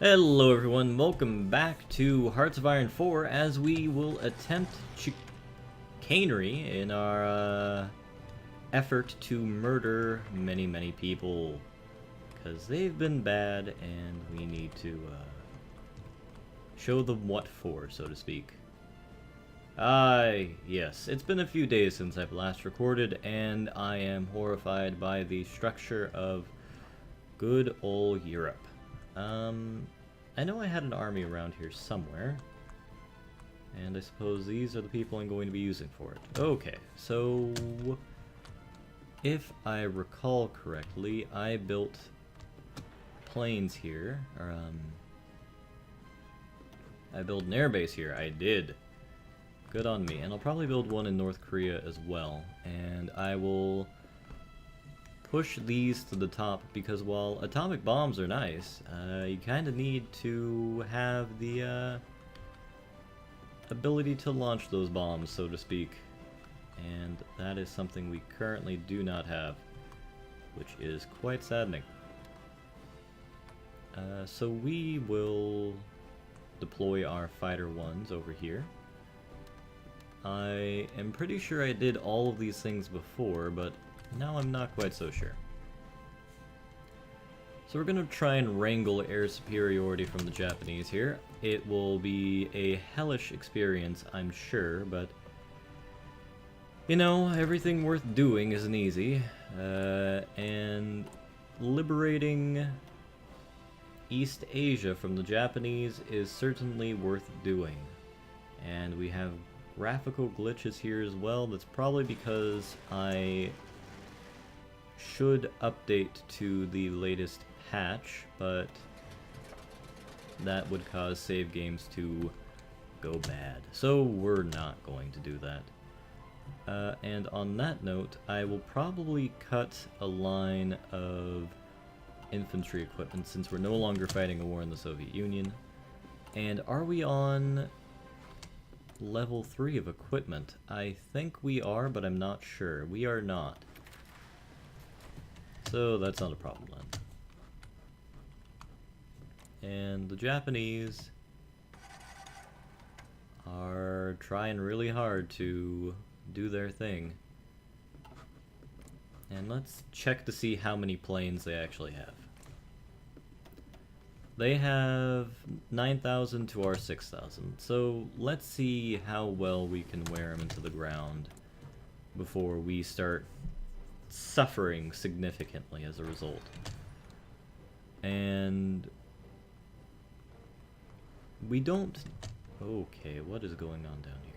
Hello everyone, welcome back to Hearts of Iron 4 as we will attempt chicanery in our effort to murder many people. Because they've been bad and we need to show them what for, so to speak. Yes, it's been a few days since I've last recorded and I am horrified by the structure of good old Europe. I know I had an army around here somewhere, and I suppose these are the people I'm going to be using for it. Okay, so if I recall correctly, I built planes here, or I built an airbase here. I did. Good on me. And I'll probably build one in North Korea as well, and I will push these to the top because while atomic bombs are nice, you kind of need to have the ability to launch those bombs, so to speak. And that is something we currently do not have, which is quite saddening. So we will deploy our fighter ones over here. I am pretty sure I did all of these things before, but now I'm not quite so sure. So we're going to try and wrangle air superiority from the Japanese here. It will be a hellish experience, I'm sure, but you know, everything worth doing isn't easy. And liberating East Asia from the Japanese is certainly worth doing. And we have graphical glitches here as well. That's probably because I should update to the latest patch, but that would cause save games to go bad. So we're not going to do that. And on that note, I will probably cut a line of infantry equipment since we're no longer fighting a war in the Soviet Union. And are we on level 3 of equipment? I think we are, but I'm not sure. We are not. So that's not a problem then. And the Japanese are trying really hard to do their thing. And let's check to see how many planes they actually have. They have 9,000 to our 6,000, so let's see how well we can wear them into the ground before we start suffering significantly as a result. And we don't... Okay, what is going on down here?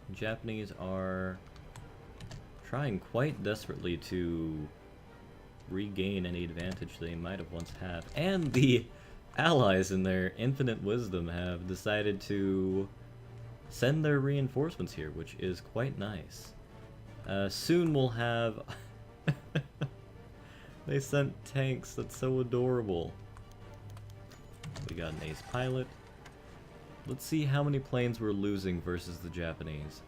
The Japanese are trying quite desperately to regain any advantage they might have once had. And the allies in their infinite wisdom have decided to send their reinforcements here, which is quite nice. Soon we'll have... They sent tanks, that's so adorable. We got an ace pilot. Let's see how many planes we're losing versus the Japanese.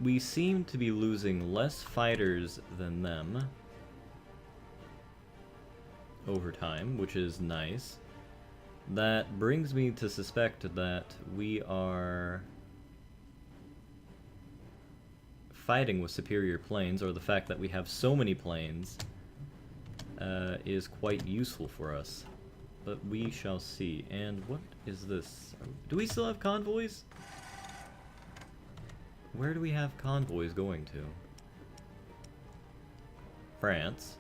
We seem to be losing less fighters than them over time, which is nice. That brings me to suspect that we are fighting with superior planes, or the fact that we have so many planes is quite useful for us. But we shall see. And what is this? Do we still have convoys? Where do we have convoys going to? France.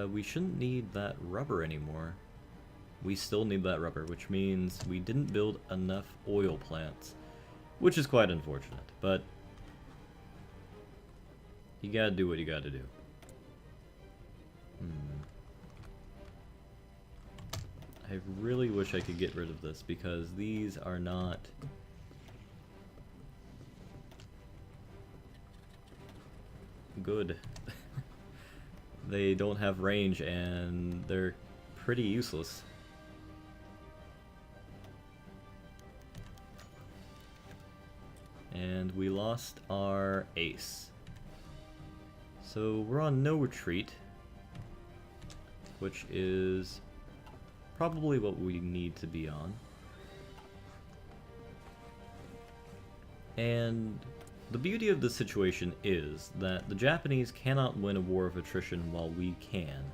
We shouldn't need that rubber anymore. We still need that rubber, which means we didn't build enough oil plants, which is quite unfortunate, but you gotta do what you gotta do. I really wish I could get rid of this because these are not good. They don't have range and they're pretty useless. And we lost our ace. So we're on no retreat, which is probably what we need to be on. And the beauty of the situation is that the Japanese cannot win a war of attrition while we can.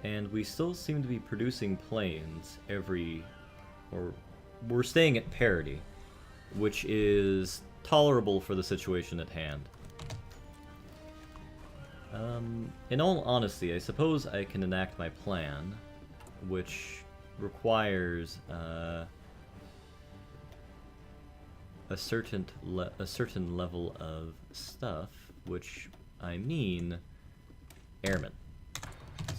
And we still seem to be producing planes or we're staying at parity, which is tolerable for the situation at hand. In all honesty, I suppose I can enact my plan, which requires a certain level of stuff, which I mean airmen.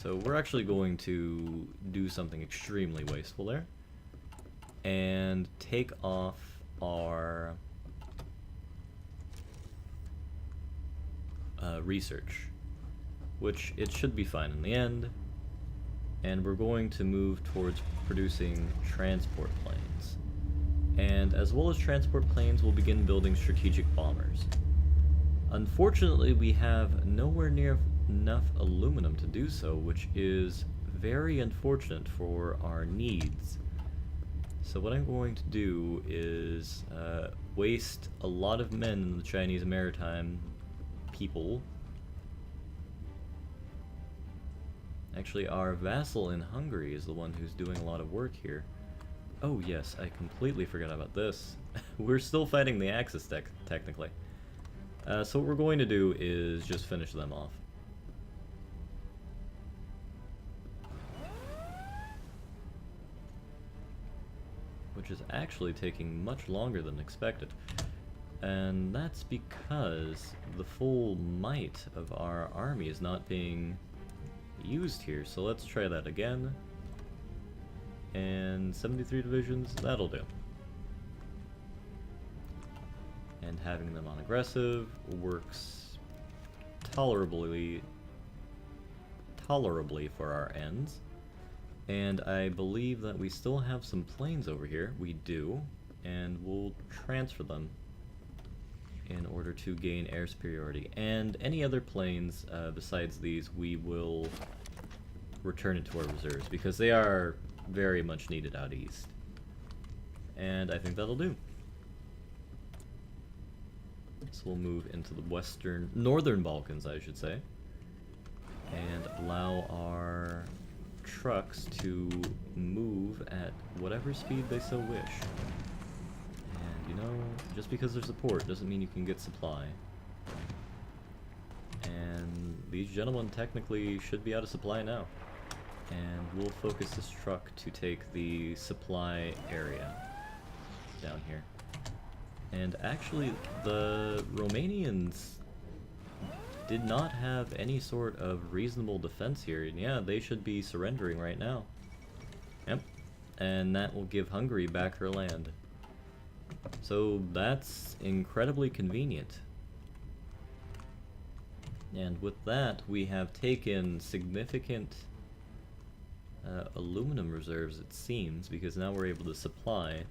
So we're actually going to do something extremely wasteful there and take off our research, which it should be fine in the end, and we're going to move towards producing transport planes. And as well as transport planes, we'll begin building strategic bombers. Unfortunately, we have nowhere near enough aluminum to do so, which is very unfortunate for our needs. So what I'm going to do is waste a lot of men in the Chinese maritime people. Actually, our vassal in Hungary is the one who's doing a lot of work here. Oh yes, I completely forgot about this. We're still fighting the Axis technically. So what we're going to do is just finish them off. Which is actually taking much longer than expected. And that's because the full might of our army is not being used here. So let's try that again. And 73 divisions, that'll do. And having them on aggressive works tolerably for our ends. And I believe that we still have some planes over here. We do. And we'll transfer them in order to gain air superiority. And any other planes besides these, we will return into our reserves, because they are very much needed out east. And I think that'll do. So we'll move into the northern Balkans, I should say, and allow our trucks to move at whatever speed they so wish. And you know, just because there's support doesn't mean you can get supply. And these gentlemen technically should be out of supply now. And we'll focus this truck to take the supply area down here. And actually, the Romanians did not have any sort of reasonable defense here. And yeah, they should be surrendering right now. Yep. And that will give Hungary back her land. So that's incredibly convenient. And with that, we have taken significant aluminum reserves, it seems, because now we're able to supply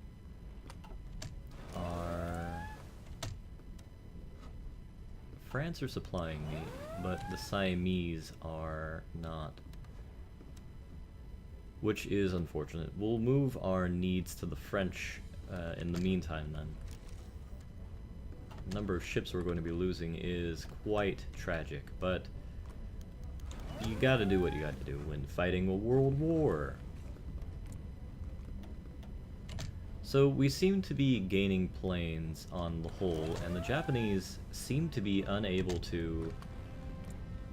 our... France are supplying me, but the Siamese are not. Which is unfortunate. We'll move our needs to the French in the meantime then. The number of ships we're going to be losing is quite tragic, but you gotta do what you gotta do when fighting a world war. So we seem to be gaining planes on the whole, and the Japanese seem to be unable to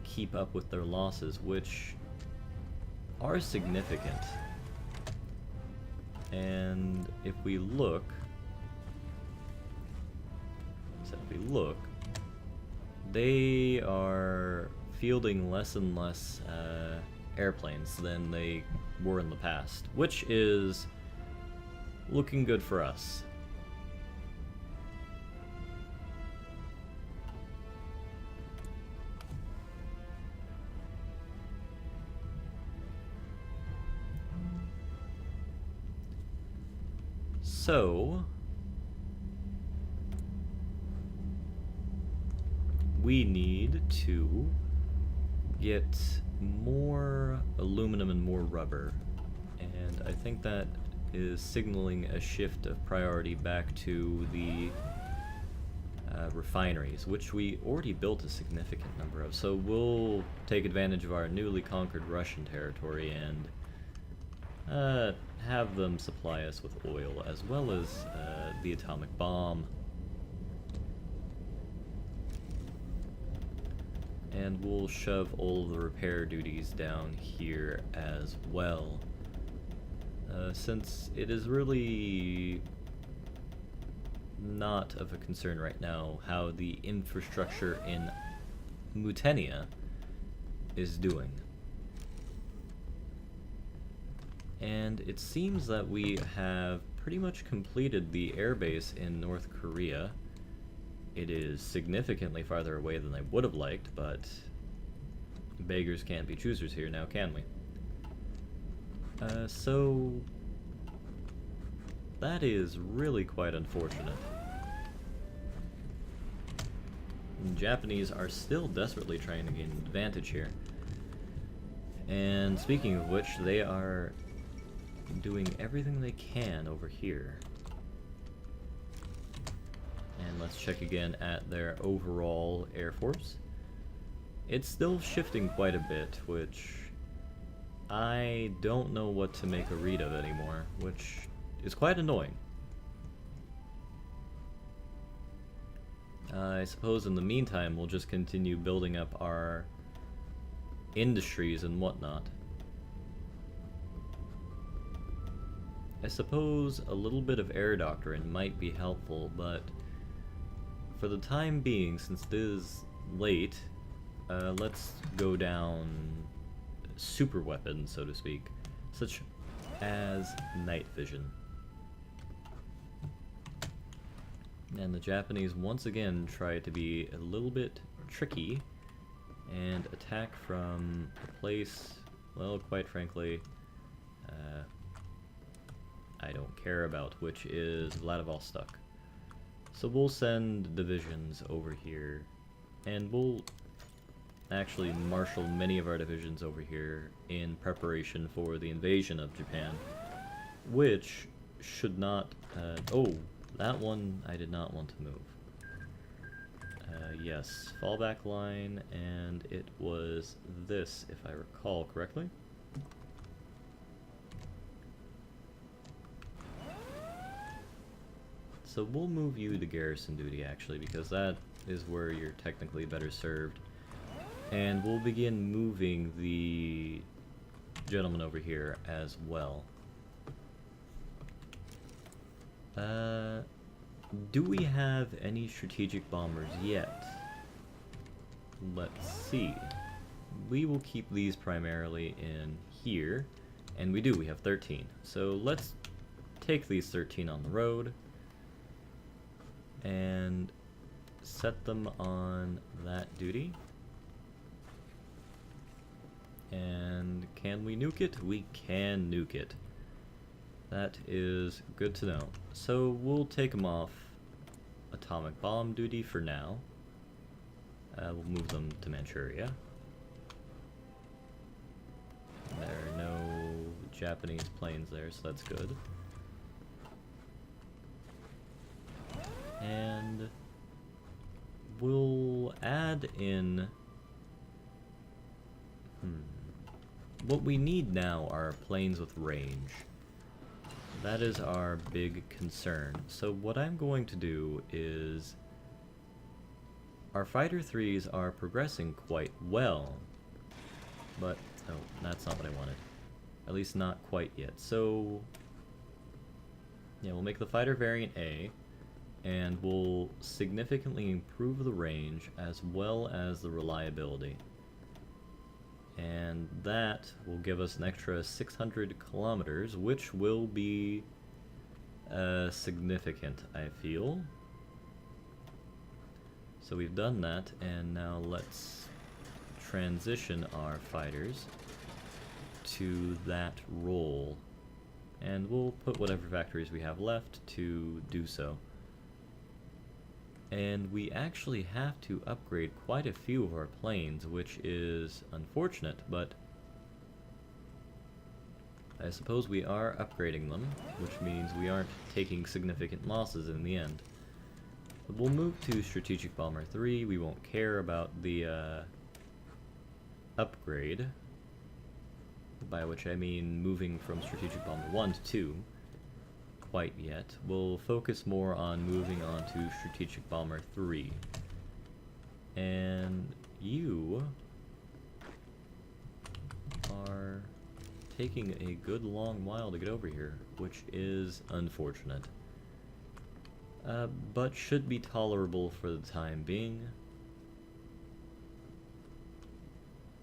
keep up with their losses, which are significant. And if we look, they are fielding less and less airplanes than they were in the past, which is looking good for us. So we need to get more aluminum and more rubber. And I think that is signaling a shift of priority back to the refineries, which we already built a significant number of. So we'll take advantage of our newly conquered Russian territory and have them supply us with oil, as well as the atomic bomb. And we'll shove all of the repair duties down here as well. Since it is really not of a concern right now how the infrastructure in Mutenia is doing. And it seems that we have pretty much completed the airbase in North Korea. It is significantly farther away than I would have liked, but beggars can't be choosers here now, can we? So that is really quite unfortunate. The Japanese are still desperately trying to gain an advantage here. And speaking of which, they are doing everything they can over here. And let's check again at their overall air force. It's still shifting quite a bit, which I don't know what to make a read of anymore, which is quite annoying. I suppose in the meantime we'll just continue building up our industries and whatnot. I suppose a little bit of air doctrine might be helpful, but for the time being, since it is late, let's go down super weapons, so to speak, such as night vision. And the Japanese once again try to be a little bit tricky and attack from a place, well, quite frankly, I don't care about, which is Vladivostok. So we'll send divisions over here, and we'll actually marshal many of our divisions over here in preparation for the invasion of Japan, which should not, oh, that one I did not want to move. Yes, fallback line, and it was this, if I recall correctly. So we'll move you to garrison duty, actually, because that is where you're technically better served. And we'll begin moving the gentleman over here as well. Do we have any strategic bombers yet? Let's see. We will keep these primarily in here, and we do, we have 13. So let's take these 13 on the road and set them on that duty. And can we nuke it? We can nuke it. That is good to know. So we'll take them off atomic bomb duty for now. We'll move them to Manchuria. There are no Japanese planes there, so that's good. And we'll add in... What we need now are planes with range. That is our big concern. So what I'm going to do is... Our Fighter 3s are progressing quite well. But, oh, that's not what I wanted. At least not quite yet. So, yeah, we'll make the Fighter Variant A, and we'll significantly improve the range as well as the reliability. And that will give us an extra 600 kilometers, which will be significant, I feel. So we've done that, and now let's transition our fighters to that role. And we'll put whatever factories we have left to do so. And we actually have to upgrade quite a few of our planes, which is unfortunate, but I suppose we are upgrading them, which means we aren't taking significant losses in the end. But we'll move to Strategic Bomber 3. We won't care about the upgrade, by which I mean moving from Strategic Bomber 1 to 2 quite yet. We'll focus more on moving on to Strategic Bomber 3. And you are taking a good long while to get over here, which is unfortunate. But should be tolerable for the time being.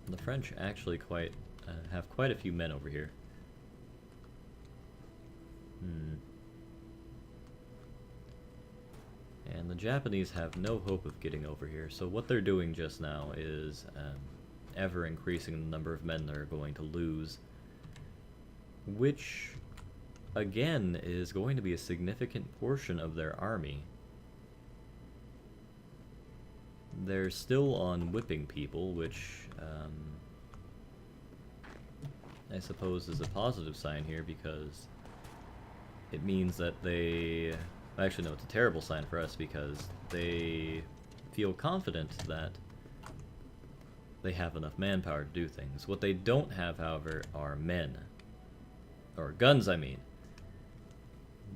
The French actually have quite a few men over here. And the Japanese have no hope of getting over here, so what they're doing just now is ever increasing the number of men they're going to lose, which again is going to be a significant portion of their army. They're still on whipping people, which I suppose is a positive sign here, because it means that they... Actually, no, it's a terrible sign for us, because they feel confident that they have enough manpower to do things. What they don't have, however, are men. Or guns, I mean.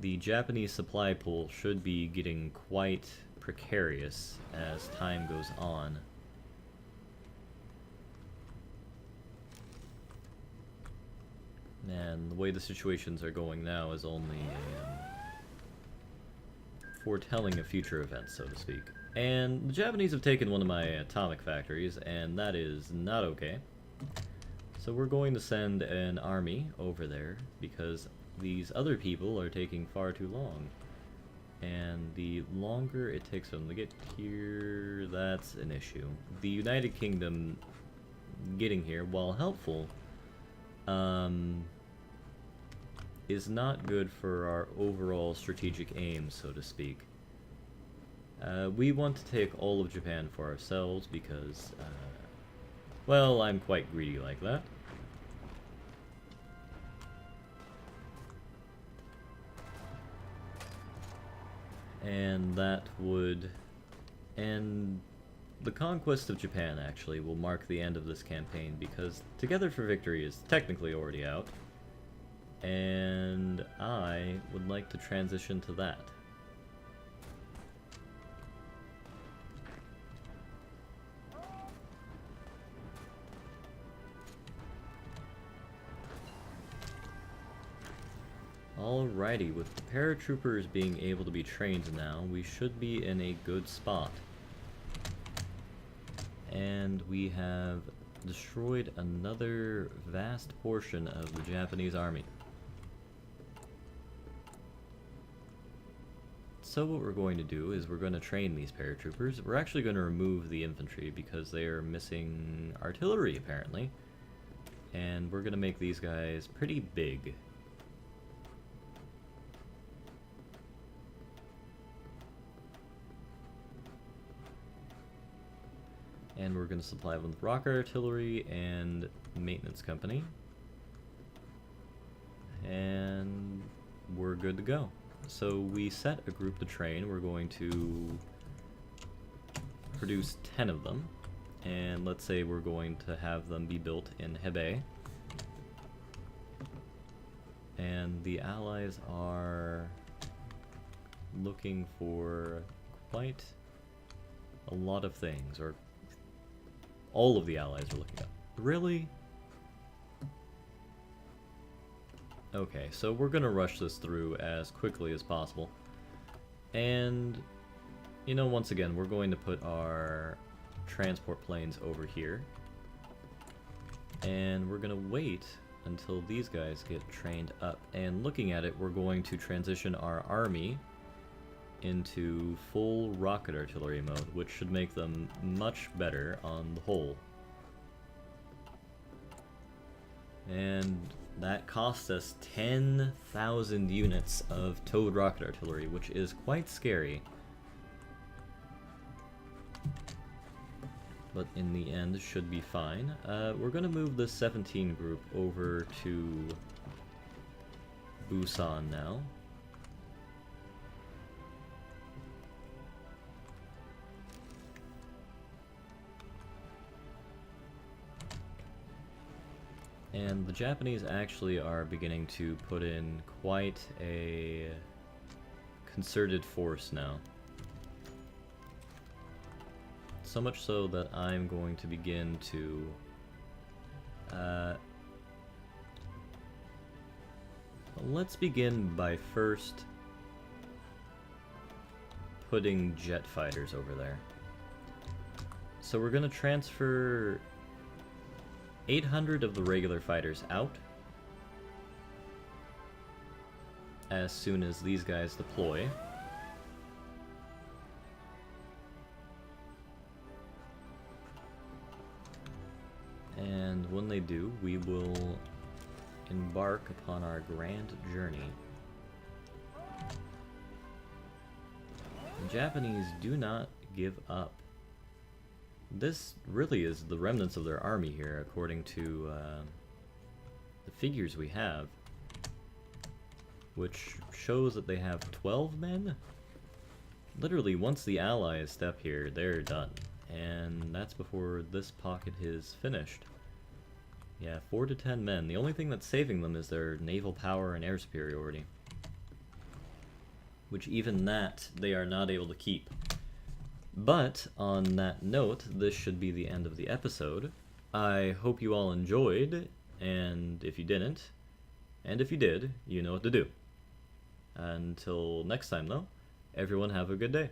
The Japanese supply pool should be getting quite precarious as time goes on. And the way the situations are going now is only foretelling of future events, so to speak. And the Japanese have taken one of my atomic factories, and that is not okay. So we're going to send an army over there, because these other people are taking far too long. And the longer it takes them to get here, that's an issue. The United Kingdom getting here, while helpful, is not good for our overall strategic aim, so to speak. We want to take all of Japan for ourselves because, well, I'm quite greedy like that. And that would end... The conquest of Japan, actually, will mark the end of this campaign, because Together for Victory is technically already out, and I would like to transition to that. Alrighty, with the paratroopers being able to be trained now, we should be in a good spot. And we have destroyed another vast portion of the Japanese army. So what we're going to do is we're going to train these paratroopers. We're actually going to remove the infantry because they are missing artillery, apparently. And we're going to make these guys pretty big. And we're going to supply them with rocket artillery and maintenance company. And we're good to go. So we set a group to train. We're going to produce 10 of them. And let's say we're going to have them be built in Hebei. And the Allies are looking for quite a lot of things, or all of the Allies are looking up. Really? Okay, so we're gonna rush this through as quickly as possible. And, you know, once again, we're going to put our transport planes over here. And we're gonna wait until these guys get trained up. And looking at it, we're going to transition our army into full rocket artillery mode, which should make them much better on the whole. And that cost us 10,000 units of towed rocket artillery, which is quite scary. but in the end should be fine. We're gonna move the 17 group over to Busan now. And the Japanese actually are beginning to put in quite a concerted force now. So much so that I'm going to begin to let's begin by first putting jet fighters over there. So we're gonna transfer 800 of the regular fighters out as soon as these guys deploy. And when they do, we will embark upon our grand journey. The Japanese do not give up. This really is the remnants of their army here, according to the figures we have, which shows that they have 12 men. Literally, once the Allies step here, they're done. And that's before this pocket is finished. Yeah, 4 to 10 men. The only thing that's saving them is their naval power and air superiority, which even that they are not able to keep. But on that note, this should be the end of the episode. I hope you all enjoyed, and if you didn't, and if you did, you know what to do. Until next time though, everyone have a good day.